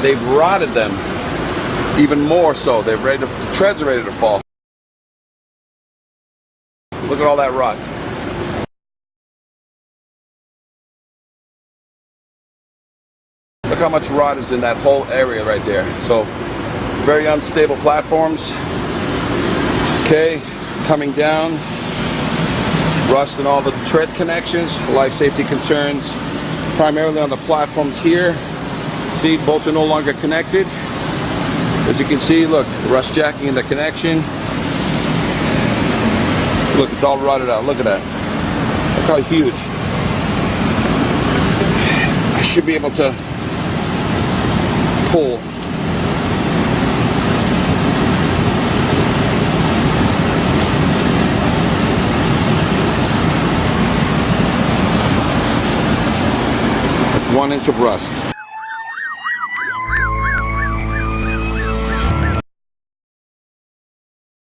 they've rotted them even more so. They're ready to, the treads are ready to fall. Look at all that rot. Look how much rot is in that whole area right there. So very unstable platforms. Okay, coming down. Rust in all the tread connections. Life safety concerns primarily on the platforms here. See, bolts are no longer connected. As you can see, look, rust jacking in the connection. Look, it's all rotted out. Look at that. Look how huge. I should be able to pull. That's 1 inch of rust.